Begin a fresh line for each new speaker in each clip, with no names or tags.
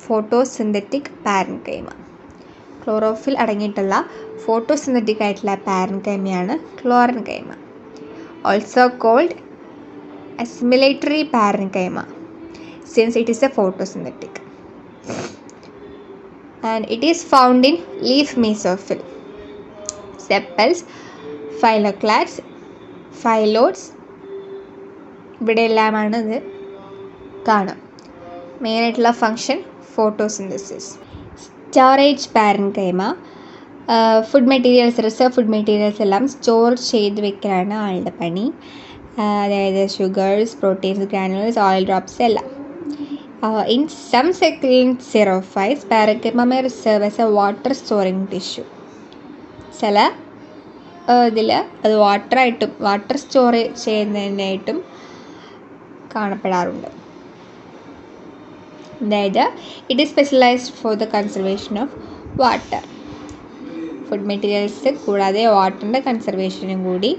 Photosynthetic parenchyma. Chlorophyll അടങ്ങിയിട്ടുള്ള photosynthetic ആയിട്ടുള്ള പാരൻകൈമയാണ് chlorenchyma. Also called assimilatory parenchyma since it is a photosynthetic. And it is found in leaf mesophyll, sepals, phylloclades, phyllodes. ഇവിടെയെല്ലാമാണ് ഇത് കാണാം. മെയിനായിട്ടുള്ള function photosynthesis. Storage parenchyma. Food materials, reserve food materials എല്ലാം store ചെയ്ത് വെക്കലാണ് ആളുടെ പണി. അതായത് ഷുഗേഴ്സ്, പ്രോട്ടീൻസ്, ഗ്രാനുലേഴ്സ്, ഓയിൽ ഡ്രോപ്സ് എല്ലാം. In some succulent xerophytes, parenchyma may serve as a water storing tissue. ചില ഇതിൽ അത് വാട്ടർ സ്റ്റോർ ചെയ്യുന്നതിനായിട്ടും കാണപ്പെടാറുണ്ട്. അതായത് it is specialised for the conservation of water. Food materials കൂടാതെ വാട്ടറിൻ്റെ കൺസർവേഷനും കൂടി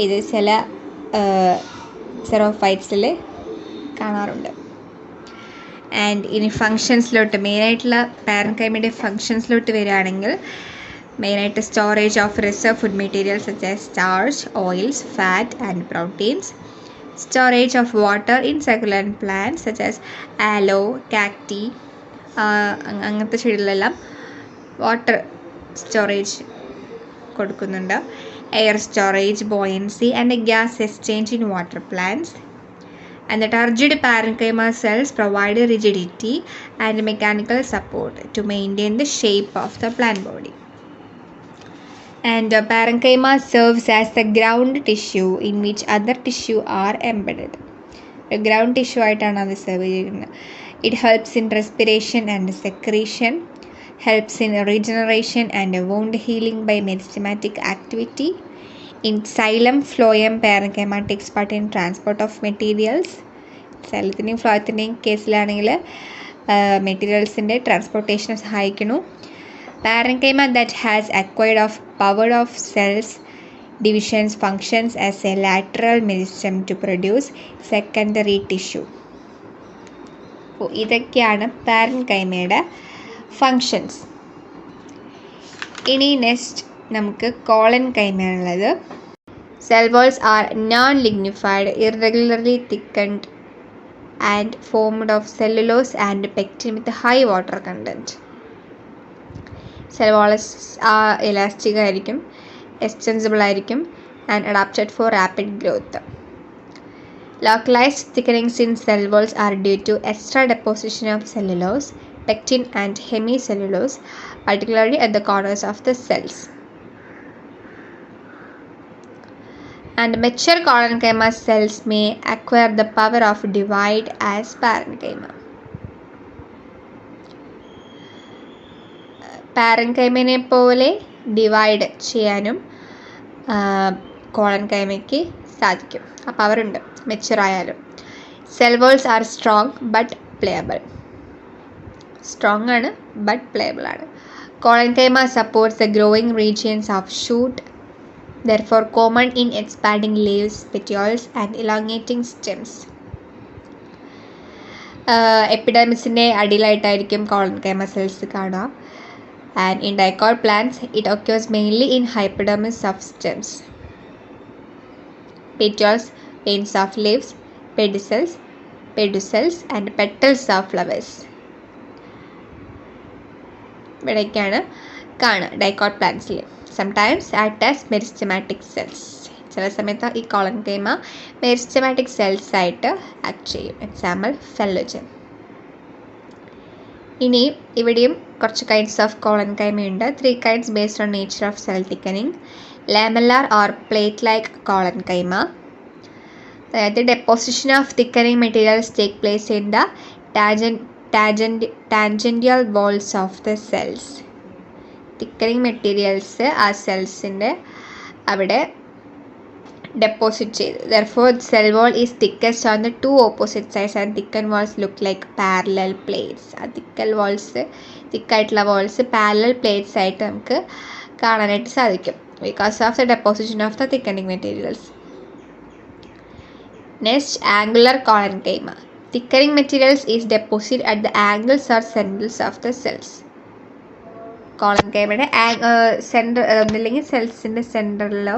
ഇത് ചില സെറോഫൈറ്റ്സിൽ കാണാറുണ്ട്. ആൻഡ് ഇനി ഫങ്ഷൻസിലോട്ട്, മെയിനായിട്ടുള്ള പാരൻകൈമയുടെ ഫങ്ഷൻസിലോട്ട് വരികയാണെങ്കിൽ മെയിനായിട്ട് storage of reserve food materials such as starch, oils, fat and proteins. Storage of water in succulent plants such as aloe, cacti, അങ്ങനത്തെ ചെടികളിലെല്ലാം വാട്ടർ സ്റ്റോറേജ് കൊടുക്കുന്നുണ്ട്. Air storage, buoyancy and gas exchange in water plants. And the turgid parenchyma cells provide rigidity and mechanical support to maintain the shape of the plant body. And the parenchyma serves as the ground tissue in which other tissue are embedded. The ground tissue ആയിട്ടാണ് അത് serve ചെയ്യുന്നത്. It helps in respiration and secretion, helps in regeneration and wound healing by meristematic activity. In xylem phloem, parenchyma takes part in transport of materials. xylത്തിൻ്റെയും ഫ്ലോയത്തിൻ്റെയും കേസിലാണെങ്കിൽ മെറ്റീരിയൽസിൻ്റെ ട്രാൻസ്പോർട്ടേഷനെ സഹായിക്കുന്നു. Parenchyma that has acquired of power of cells divisions functions as a lateral meristem to produce secondary tissue. അപ്പോൾ ഇതൊക്കെയാണ് പാരൻകൈമയുടെ functions. ഇനി next നമുക്ക് കോളൻകൈമയാണുള്ളത്. Cell walls are non-lignified, irregularly thickened and formed of cellulose and pectin with high water content. Cell walls are elastic ആയിരിക്കും, extensible ആയിരിക്കും and adapted for rapid growth. Localized thickenings in cell walls are due to extra deposition of cellulose, pectin and hemicellulose, particularly at the corners of the cells. And mature collenchyma cells may acquire the power of divide as parenchyma. പാരൻകൈമയെ പോലെ divide ചെയ്യാനും കോളൻകൈമയ്ക്ക് സാധിക്കും. ആ പവറുണ്ട് mature ആയാലും. Cell walls are strong but pliable. Strong ആണ് but pliable ആണ്. Collenchyma supports the growing regions of shoot, therefore common in expanding leaves, petioles and elongating stems. എപ്പിഡെർമിസിൻ്റെ അടിയിലായിട്ടായിരിക്കും കോളൻകൈമ സെൽസ് കാണുക. And in dicot plants it occurs mainly in hypodermis of stems, petioles, veins of leaves, pedicels and petals of flowers. ഇവിടേക്കാണ് കാണുക dicot പ്ലാന്റ്സിൽ. Sometimes act as meristematic cells. ചില സമയത്ത് ഈ കോളൻകൈമ meristematic cells ആയിട്ട് ആക്ട് ചെയ്യും. Example phellogen. ഇനി ഇവിടെയും കുറച്ച് kinds of കോളൻകൈമയുണ്ട്. 3 kinds based on nature of cell thickening. Lamellar or plate-like collenchyma. The deposition of thickening materials take place in the tangential walls of the cells. Thickening materials ആ സെൽസിൻ്റെ അവിടെ deposit ചെയ്ത്. Therefore, the cell wall is thickest on the 2 opposite sides and thickened walls look like parallel plates. ആ തിക്കായിട്ടുള്ള walls parallel plates ആയിട്ട് നമുക്ക് കാണാനായിട്ട് സാധിക്കും because of the deposition of the thickening materials. Next, angular collenchyma. Thickening materials is deposited at the angles or centers of the cells. കോളൻകൈമയുടെ centre ഒന്നില്ലെങ്കിൽ സെൽസിൻ്റെ സെൻറ്ററിലോ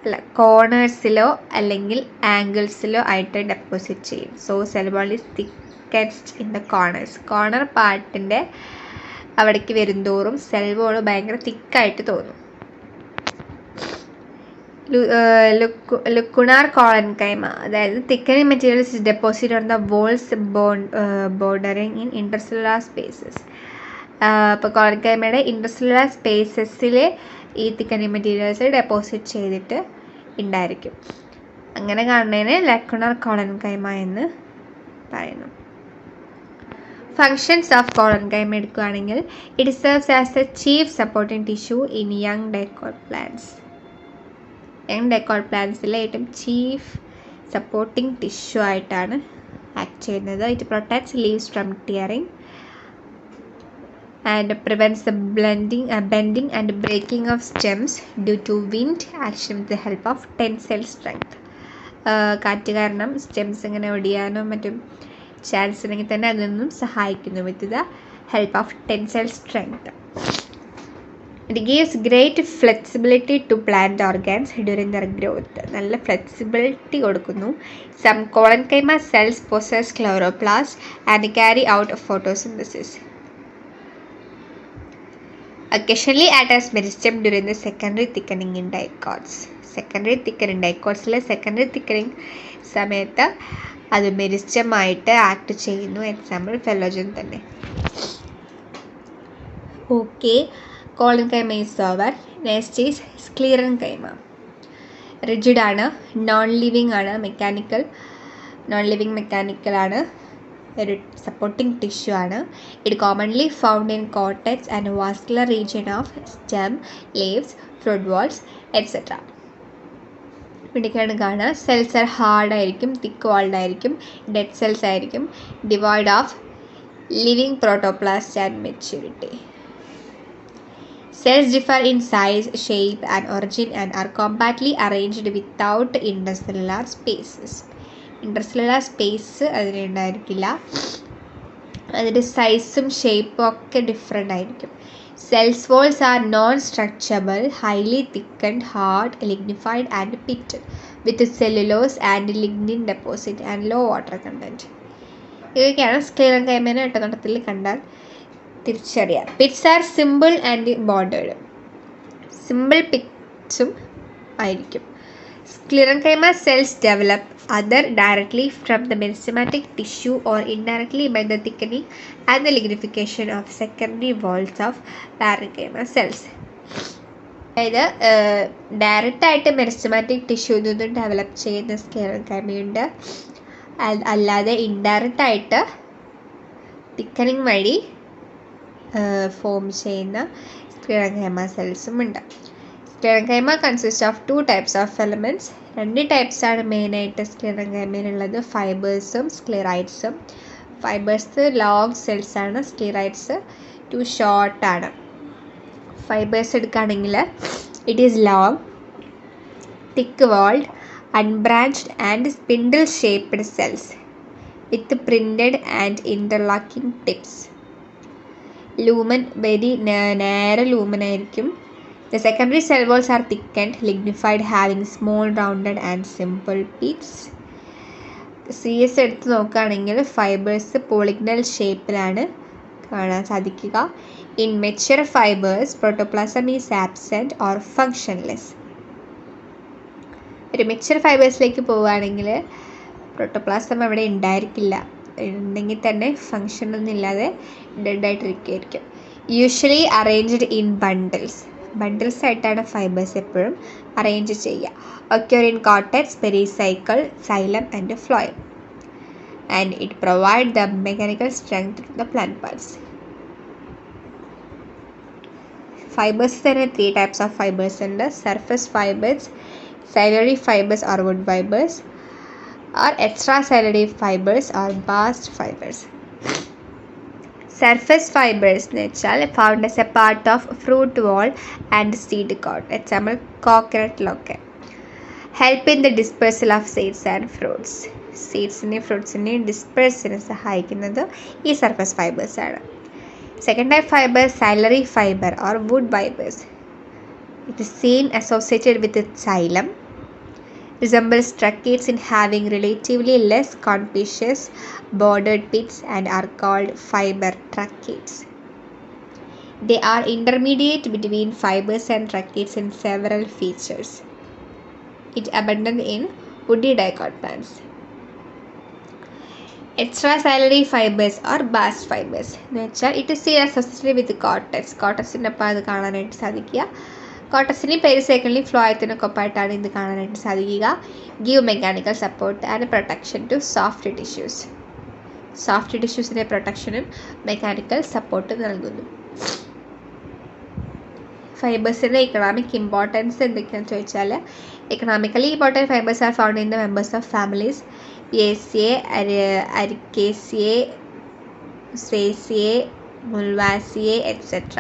അല്ല കോർണേഴ്സിലോ അല്ലെങ്കിൽ ആംഗിൾസിലോ ആയിട്ട് ഡെപ്പോസിറ്റ് ചെയ്യും. So cell wall is thickest in the corners. Corner പാർട്ടിൻ്റെ അവിടേക്ക് വരുംതോറും സെൽ വാൾ ഭയങ്കര തിക്കായിട്ട് തോന്നും. ലുക്കുണാർ കോളൻകൈമ, അതായത് thickening materials is deposit on the walls bordering in intercellular spaces. ഇപ്പോൾ കോളൻകൈമയുടെ ഇൻ്റർസെല്ലുലാർ സ്പേസസിൽ ഈ തിക്കനിങ് മെറ്റീരിയൽസ് ഡെപ്പോസിറ്റ് ചെയ്തിട്ട് ഉണ്ടായിരിക്കും. അങ്ങനെ കാണുന്നതിന് ലക്കുണാർ കോളൻകൈമ എന്ന് പറയുന്നു. ഫങ്ഷൻസ് ഓഫ് കോളൻകൈമ എടുക്കുകയാണെങ്കിൽ it serves as a chief supporting tissue in young dicot plants. Young dicot പ്ലാന്റ്സിലെ ഏറ്റവും ചീഫ് സപ്പോർട്ടിംഗ് ടിഷ്യൂ ആയിട്ടാണ് ആക്ട് ചെയ്യുന്നത്. It protects leaves from tearing and prevents the bending and breaking of stems due to wind action with the help of tensile strength. കാറ്റ് കാരണം stems ഇങ്ങനെ ഒടിയാനോ മറ്റും chance ഉണ്ടെങ്കിൽ തന്നെ അതിൽ നിന്നും സഹായിക്കുന്നു with the help of tensile strength. It gives great flexibility to plant organs during their growth. നല്ല ഫ്ലെക്സിബിലിറ്റി കൊടുക്കുന്നു. Some collenchyma cells possess chloroplast and carry out photosynthesis. Occasionally act as meristem during the secondary thickening in dicots. ഡൈക്കോട്സിലെ secondary thickening സമയത്ത് അത് മെരിസ്റ്റമായിട്ട് act ചെയ്യുന്നു. Example phellogen തന്നെ. Okay, collenchyma is over. Next is sclerenchyma. Rigid ആണ്, non living ആണ്, mechanical ആണ്, ഒരു സപ്പോർട്ടിംഗ് ടിഷ്യൂ ആണ്. It commonly found in cortex and vascular region of stem, leaves, fruit walls etcetera. ഇവിടേക്കാണ് കാണുക. സെൽസ് ആർ ഹാർഡ് ആയിരിക്കും, thick walled ആയിരിക്കും, dead cells ആയിരിക്കും, devoid of living protoplast and maturity. Cells differ in size, shape and origin and are compactly arranged without intercellular spaces. Intercellular space അതിനുണ്ടായിരിക്കില്ല. അതിൻ്റെ സൈസും ഷേപ്പും ഒക്കെ ഡിഫറെൻ്റ് ആയിരിക്കും. Cells walls are non structurable, highly thickened, hard, lignified and pitted with cellulose and lignin deposit and low water content. ഇതൊക്കെയാണ് സ്ക്ലീറൻകൈമേനെ ഒറ്റനോട്ടത്തിൽ കണ്ടാൽ തിരിച്ചറിയാം. Pits are simple and bordered. Simple പിറ്റ്സും ആയിരിക്കും. Sclerenchyma cells develop either directly from the meristematic tissue or indirectly by the thickening and the lignification of secondary walls of parenchyma cells. അതായത് ഡയറക്റ്റായിട്ട് meristematic ടിഷ്യൂവിൽ നിന്നും ഡെവലപ്പ് ചെയ്യുന്ന സ്ക്ലീറൻകൈമയുണ്ട്. അല്ലാതെ ഇൻഡയറക്റ്റായിട്ട് thickening വഴി form ചെയ്യുന്ന sclerenchyma സെൽസും ഉണ്ട്. Sclerenchyma consist of 2 types of filaments. 2 types ആണ് മെയിനായിട്ട് സ്ക്ലീറൻകൈമയിലുള്ളത്, ഫൈബേഴ്സും സ്ക്ലീറൈഡ്സും. ഫൈബേഴ്സ് ലോങ് സെൽസ് ആണ്, സ്ക്ലീറൈഡ്സ് 2 ഷോർട്ട് ആണ്. ഫൈബേഴ്സ് എടുക്കുകയാണെങ്കിൽ it is long, thick walled, unbranched and spindle shaped cells with pointed and interlocking tips. Lumen very narrow lumen ആയിരിക്കും. The secondary cell walls are thickened, lignified, having small, rounded and simple pits. CS എടുത്ത് നോക്കുകയാണെങ്കിൽ fibres പോളിഗ്നൽ ഷേപ്പിലാണ് കാണാൻ സാധിക്കുക. In mature fibres protoplasm is absent or functionless. ഒരു mature ഫൈബേഴ്സിലേക്ക് പോവുകയാണെങ്കിൽ protoplasm അവിടെ ഉണ്ടായിരിക്കില്ല, ഉണ്ടെങ്കിൽ തന്നെ ഫങ്ഷൻ ഒന്നും ഇല്ലാതെ ഡെഡായിട്ടിരിക്കുകയായിരിക്കും. യൂഷ്വലി അറേഞ്ച്ഡ് ഇൻ ബണ്ടിൽസ് ആയിട്ടാണ് ഫൈബേഴ്സ് എപ്പോഴും അറേഞ്ച് ചെയ്യുക. Occur in cortex, pericycle, xylem and phloem. And it provide the mechanical strength to the plant parts. Fibres തന്നെ 3 types ഓഫ് ഫൈബേഴ്സ് ഉണ്ട്. Surface fibres, xylary fibres or wood fibres, or extracellular fibers or bast fibers. Surface fibers എന്ന് വെച്ചാൽ found as a part of fruit wall and seed coat. Example coconut loke. Help in the dispersal of seeds and fruits. സീഡ്സിനെയും ഫ്രൂട്ട്സിനെയും ഡിസ്പേഴ്സിന് സഹായിക്കുന്നത് ഈ surface ഫൈബേഴ്സാണ്. Second type fibre xylary fibre or wood fibres. It is seen associated with its xylem, resembles tracheids in having relatively less conspicuous bordered pits and are called fiber tracheids. They are intermediate between fibers and tracheids in several features. It abundant in woody dicot plants. Extracellular fibers or bast fibers എന്ന് വെച്ചാൽ it is seen associated with cortex. കോട്ടക്സിൻ്റെ ഒപ്പം അത് കാണാനായിട്ട് സാധിക്കുക. കോട്ടക്സിനെയും പെരിസൈക്കിളിനെയും ഫ്ലോയത്തിനൊക്കെ ഒപ്പമായിട്ടാണ് ഇത് കാണാനായിട്ട് സാധിക്കുക. Give mechanical support and protection to soft tissues. Soft ടിഷ്യൂസിൻ്റെ പ്രൊട്ടക്ഷനും മെക്കാനിക്കൽ സപ്പോർട്ടും നൽകുന്നു. ഫൈബേഴ്സിൻ്റെ ഇക്കണോമിക് ഇമ്പോർട്ടൻസ് എന്തൊക്കെയാണെന്ന് ചോദിച്ചാൽ, economically important fibres are found in the members of families Acaceae, Ericaceae, Musteraceae, Mulvaceae etc.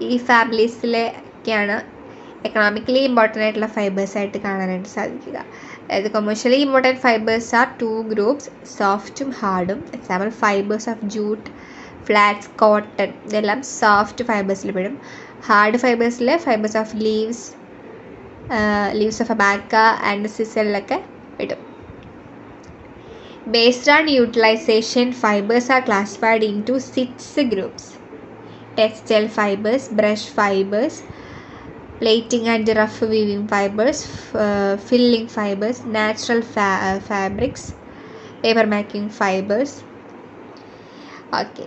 ഈ ഫാമിലീസിലൊക്കെയാണ് എക്കണോമിക്കലി ഇമ്പോർട്ടൻ്റ് ആയിട്ടുള്ള ഫൈബേഴ്സ് ആയിട്ട് കാണാനായിട്ട് സാധിക്കുക. അതായത് commercially important fibres are 2 groups, സോഫ്റ്റും ഹാർഡും. Example fibres of jute, flax, cotton ഇതെല്ലാം സോഫ്റ്റ് ഫൈബേഴ്സിൽ പെടും. ഹാർഡ് ഫൈബേഴ്സിൽ fibres of leaves of abaca and സിസലിലൊക്കെ പെടും. Based on utilization, fibers are classified into 6 groups: textile fibers, brush fibers, plating and rough weaving fibers, filling fibers, natural fabrics, paper making fibers. Okay,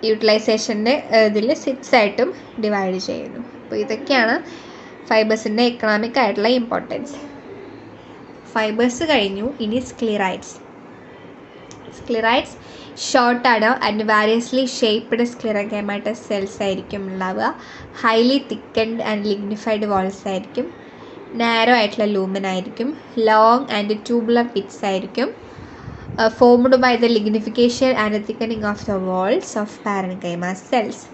യൂട്ടിലൈസേഷൻ്റെ ഇതിൽ 6 ആയിട്ടും divide ചെയ്യുന്നു. അപ്പോൾ ഇതൊക്കെയാണ് ഫൈബേഴ്സിൻ്റെ economic ആയിട്ടുള്ള importance. Fibres കഴിഞ്ഞു, ഇനി സ്ക്ലിറൈഡ്സ്. സ്ക്ലിറൈഡ്സ് ഷോർട്ടാണ് and variously shaped sclerenchymatous cells ആയിരിക്കും ഉണ്ടാവുക. Highly thickened and lignified walls ആയിരിക്കും. നാരോ ആയിട്ടുള്ള ലൂമൻ ആയിരിക്കും. ലോങ് ആൻഡ് ട്യൂബുലർ പിറ്റ്സ് ആയിരിക്കും. Formed by the lignification and thickening of the walls of parenchyma cells.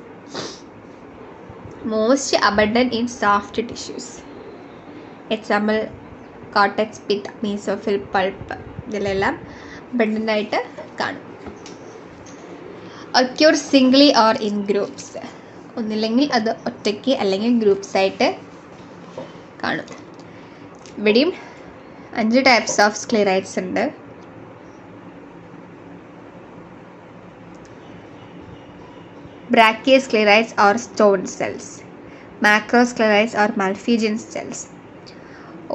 Most abundant in soft tissues. Example cortex, pith, mesophyll, pulp ഇതിലെല്ലാം അബണ്ടൻ്റായിട്ട് കാണും. Occur Zwingli or in groups. ഒന്നില്ലെങ്കിൽ അത് ഒറ്റയ്ക്ക് അല്ലെങ്കിൽ groups ആയിട്ട് കാണും. ഇവിടെയും 5 ടൈപ്സ് ഓഫ് സ്ക്ലിറൈഡ്സ് ഉണ്ട്. Brachiosclerites or stone cells, macrosclerites or Malpighian cells,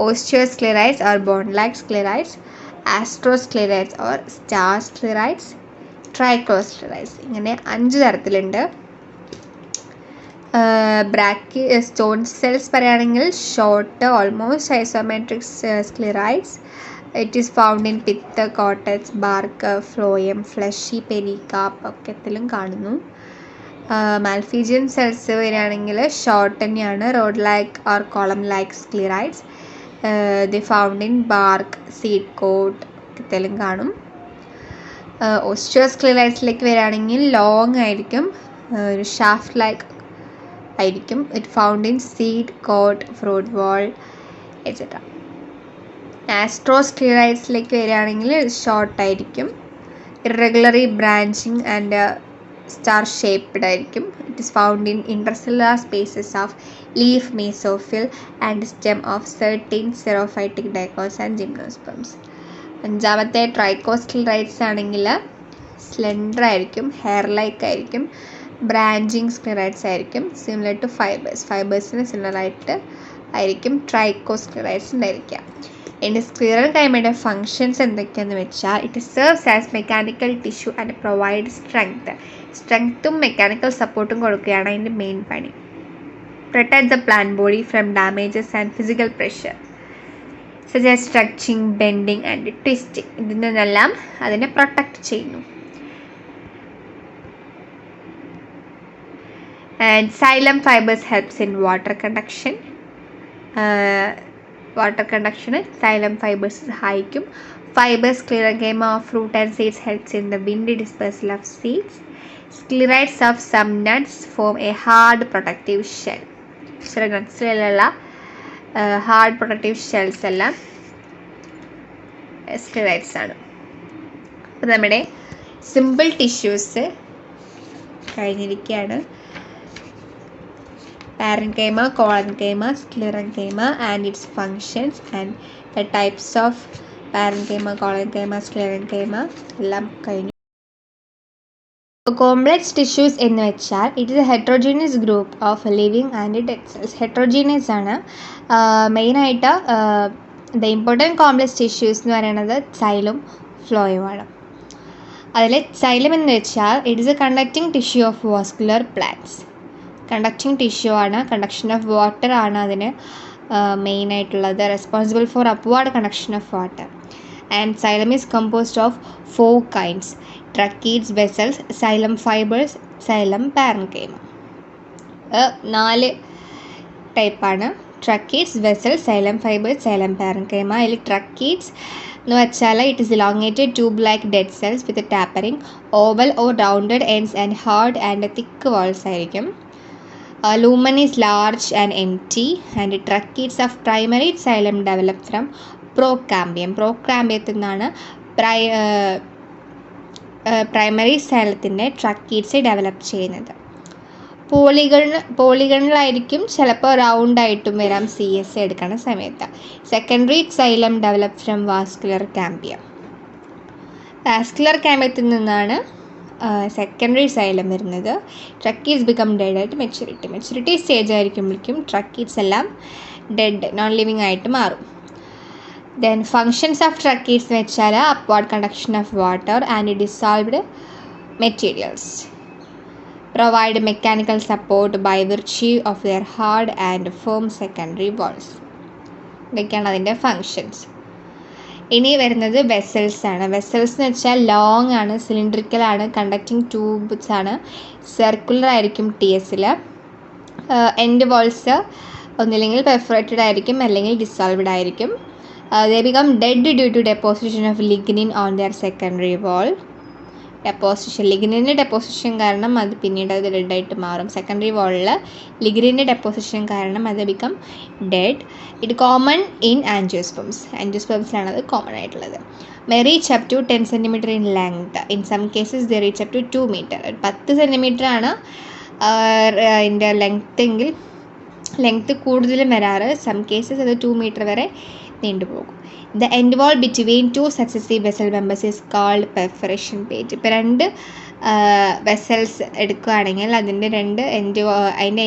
osteosclerites or bone-like sclerites, astrosclerites or star sclerites, trichosclerites. ഇങ്ങനെ 5 തരത്തിലുണ്ട്. സ്റ്റോൺ സെൽസ് പറയുകയാണെങ്കിൽ short almost isometric sclereids. It is found in pith, cortex, bark, phloem, fleshy, pericarp ഒക്കെത്തിലും കാണുന്നു. Malpighian cells വരികയാണെങ്കിൽ short തന്നെയാണ്. Rod like or column like sclereids. The found in bark, seed coat ഒക്കെത്തിലും കാണും. ഓസ്റ്റിയോസ്ക്ലിറൈഡ്സിലേക്ക് വരികയാണെങ്കിൽ long ആയിരിക്കും, ഒരു ഷാഫ്റ്റ് ലൈക്ക് ആയിരിക്കും. It found in seed coat, fruit wall etcetera. ആസ്ട്രോസ്ക്ലിറൈഡ്സിലേക്ക് വരികയാണെങ്കിൽ ഷോർട്ടായിരിക്കും, irregularly branching and star shaped ആയിരിക്കും. It is found in intercellular spaces of leaf, mesophyll and stem of certain xerophytic dicots and gymnosperms. 5ാമത്തെ trichosclereids ആണെങ്കിൽ slender ആയിരിക്കും, hair like ആയിരിക്കും, branching sclereids ആയിരിക്കും. Similar to ഫൈബേഴ്സിന് similar ആയിട്ട് ആയിരിക്കും ട്രൈക്കോസ്ക്ലിറൈഡ്സ് ഉണ്ടായിരിക്കുക. ഇനി സ്ക്ലിറൽ കൈമയുടെ ഫങ്ഷൻസ് എന്തൊക്കെയാണെന്ന് വെച്ചാൽ, it serves as mechanical tissue and provide സ്ട്രെങ്ത്തും മെക്കാനിക്കൽ സപ്പോർട്ടും കൊടുക്കുകയാണ് അതിൻ്റെ മെയിൻ പണി. Protect the plant body from damages and physical pressure such as stretching, bending and twisting. ഇതിൽ നിന്നെല്ലാം അതിനെ പ്രൊട്ടക്റ്റ് ചെയ്യുന്നു. And xylem fibres helps in water conduction. Water കണ്ടക്ഷന് സൈലം ഫൈബേഴ്സ് സഹായിക്കും. Fibres sclerenchyma of fruit and seeds helps in the windy dispersal of seeds. Sclereids of some nuts form a hard protective shell. ചില നട്ട്സിലുള്ള hard protective shells എല്ലാം സ്ക്ലെറൈറ്റ്സ് ആണ്. അപ്പോൾ നമ്മുടെ simple tissues കഴിഞ്ഞിരിക്കുകയാണ്. parenchyma, collenchyma, sclerenchyma and its functions and the types of parenchyma, collenchyma, sclerenchyma എല്ലാം കഴിഞ്ഞു. Complex tissues എന്ന് വെച്ചാൽ it is A heterogeneous group of living and dead cells. Heterogeneous ആണ്. മെയിനായിട്ട് ദ ഇമ്പോർട്ടൻറ്റ് കോംപ്ലക്സ് ടിഷ്യൂസ് എന്ന് പറയുന്നത് സൈലും ഫ്ലോയുമാണ്. അതിൽ സൈലം എന്ന് വെച്ചാൽ it is a conducting tissue of vascular plants. Conducting tissue ആണ്. കണ്ടക്ഷൻ ഓഫ് വാട്ടർ ആണ് അതിന് മെയിനായിട്ടുള്ളത്. Responsible for upward conduction of water. And xylem is composed of 4 kinds: tracheids, vessels, xylem fibres, xylem parenchyma. 4 ടൈപ്പാണ്: tracheids, vessels, xylem fibres, xylem parenchyma. അതിൽ tracheids എന്ന് വെച്ചാൽ it is elongated tube like dead cells with tapering, oval or rounded ends and hard and thick walls ആയിരിക്കും. Lumen is large and empty, and tracheids of primary xylem develop from procambium. Procambium നിന്നാണ് primary സൈലത്തിൻ്റെ tracheids develop ചെയ്യുന്നത്. പോളിഗണിലായിരിക്കും, ചിലപ്പോൾ റൗണ്ടായിട്ടും വരാം CS എടുക്കുന്ന സമയത്ത്. Secondary xylem develop from vascular cambium. Vascular കാമ്പിയത്തിൽ നിന്നാണ് സെക്കൻഡറി സൈലം വരുന്നത്. Tracheids become dead at maturity stage ആയിരിക്കുമ്പോഴേക്കും ട്രക്കീഡ്സ് എല്ലാം ഡെഡ്, നോൺ ലിവിങ് ആയിട്ട് മാറും. ദെൻ ഫങ്ഷൻസ് ഓഫ് ട്രക്കീഡ്സ് എന്ന് വെച്ചാൽ upward conduction of water and dissolved materials, provide mechanical support by virtue of their hard and firm secondary walls. ഇതൊക്കെയാണ് അതിൻ്റെ functions. ഇനി വരുന്നത് വെസൽസ് ആണ്. വെസൽസ് എന്ന് വെച്ചാൽ ലോങ് ആണ്, സിലിണ്ടറിക്കൽ ആണ്, കണ്ടക്റ്റിംഗ് ട്യൂബ്സ് ആണ്, സർക്കുലർ ആയിരിക്കും TSൽ. എൻഡ് വാൾസ് ഒന്നില്ലെങ്കിൽ പെർഫറേറ്റഡ് ആയിരിക്കും അല്ലെങ്കിൽ ഡിസോൾവ്ഡ് ആയിരിക്കും. They become dead due to deposition of lignin on their secondary wall. ലിഗ്നിൻ്റെ ഡെപ്പോസിഷൻ കാരണം അത് പിന്നീട് അത് ഡെഡായിട്ട് മാറും. സെക്കൻഡറി വാളിൽ ലിഗ്നിൻ്റെ ഡെപ്പോസിഷൻ കാരണം അത് become dead. It common in angiosperms. ആൻജിയോസ്പേംസിലാണ് അത് കോമൺ ആയിട്ടുള്ളത്. May reach up to 10 cm in length. In some cases they reach up to 2 meter. 10 cm ആണ് അതിൻ്റെ ലെങ്ത്ത് കൂടുതലും വരാറ്. സം കേസസ് അത് 2 meter വരെ നീണ്ടുപോകും. The end wall between 2 successive vessel members is called perforation plate. ഇപ്പോൾ 2 vessels എടുക്കുകയാണെങ്കിൽ അതിൻ്റെ അതിൻ്റെ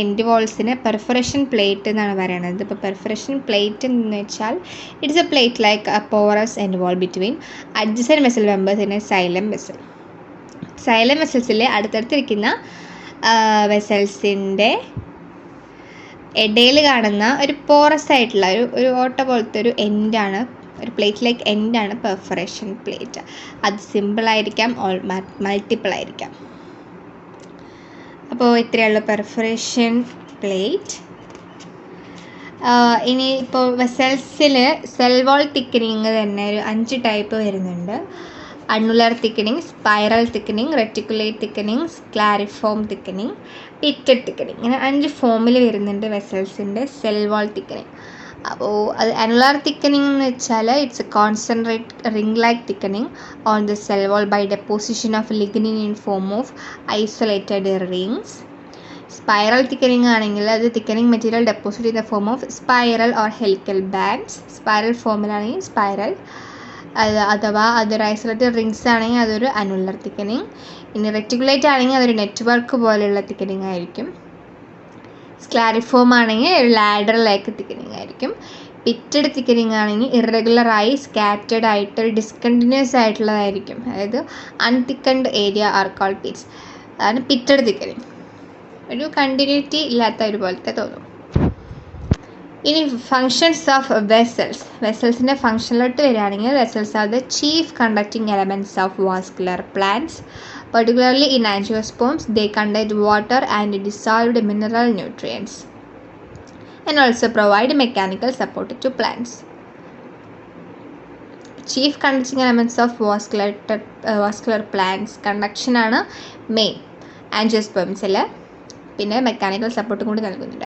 എൻഡ് വാൾസിന് പെർഫറേഷൻ പ്ലേറ്റ് എന്നാണ് പറയുന്നത്. ഇപ്പോൾ പെർഫറേഷൻ പ്ലേറ്റ് എന്ന് വെച്ചാൽ it's a plate like a porous end wall between adjacent vessel members in a xylem vessel. Xylem വെസൽസിലെ അടുത്തടുത്തിരിക്കുന്ന വെസൽസിൻ്റെ ഇടയിൽ കാണുന്ന ഒരു പോറസ് ആയിട്ടുള്ള ഒരു ഓട്ട പോലത്തെ ഒരു എൻഡാണ്, ഒരു പ്ലേറ്റ് ലൈക്ക് എൻഡാണ് പെർഫറേഷൻ പ്ലേറ്റ്. അത് സിമ്പിളായിരിക്കാം, മൾട്ടിപ്പിൾ ആയിരിക്കാം. അപ്പോൾ ഇത്രയുള്ളൂ പെർഫറേഷൻ പ്ലേറ്റ്. ഇനി ഇപ്പോൾ വെസൽസിൽ സെൽ വാൾ തിക്കനിങ് തന്നെ ഒരു 5 ടൈപ്പ് വരുന്നുണ്ട്. Annular thickening, spiral thickening, reticulate thickening, scalariform thickening, pitted thickening. ഇങ്ങനെ 5 ഫോമിൽ വരുന്നുണ്ട് വെസൽസിൻ്റെ സെൽ വാൾ തിക്കനിങ്. അപ്പോൾ അത് അനുലാർ തിക്കനിങ് എന്ന് വെച്ചാൽ it's a concentrate ring like thickening on the cell wall by deposition of lignin in form of isolated rings. Spiral thickening ആണെങ്കിൽ അത് thickening material deposit in the form of spiral or helical bands. Spiral ഫോമിലാണെങ്കിൽ spiral, അഥവാ അതൊരു isolated rings ആണെങ്കിൽ അതൊരു annular thickening. ഇനി reticulate ആണെങ്കിൽ അതൊരു നെറ്റ്വർക്ക് പോലെയുള്ള തിക്കനിങ് ആയിരിക്കും. സ്ക്ലാരിഫോം ആണെങ്കിൽ ഒരു ലാഡർ ലൈക്ക് തിക്കനിങ് ആയിരിക്കും. പിറ്റഡ് തിക്കനിങ് ആണെങ്കിൽ ഇറഗുലറായി സ്കാറ്റേഡ് ആയിട്ട് ഒരു ഡിസ്കണ്ടിന്യൂസ് ആയിട്ടുള്ളതായിരിക്കും. അതായത് അൺതിക്കൻഡ് ഏരിയ ആർ കോൾഡ് പിറ്റ്സ്. അതാണ് പിറ്റഡ് തിക്കനിങ്. ഒരു കണ്ടിന്യൂറ്റി ഇല്ലാത്ത ഒരു പോലത്തെ തോന്നും. ഇനി ഫങ്ഷൻസ് ഓഫ് വെസൽസിൻ്റെ ഫങ്ഷനിലോട്ട് വരികയാണെങ്കിൽ vessels are the chief conducting elements of vascular plants. Particularly in angiosperms, they contain water and dissolved mineral nutrients and also provide mechanical support to plants. Chief conducting elements of vascular plants conduction ആണ് main ആൻജിയോസ്പേംസിൽ. പിന്നെ mechanical സപ്പോർട്ടും കൂടി നൽകുന്നുണ്ട്.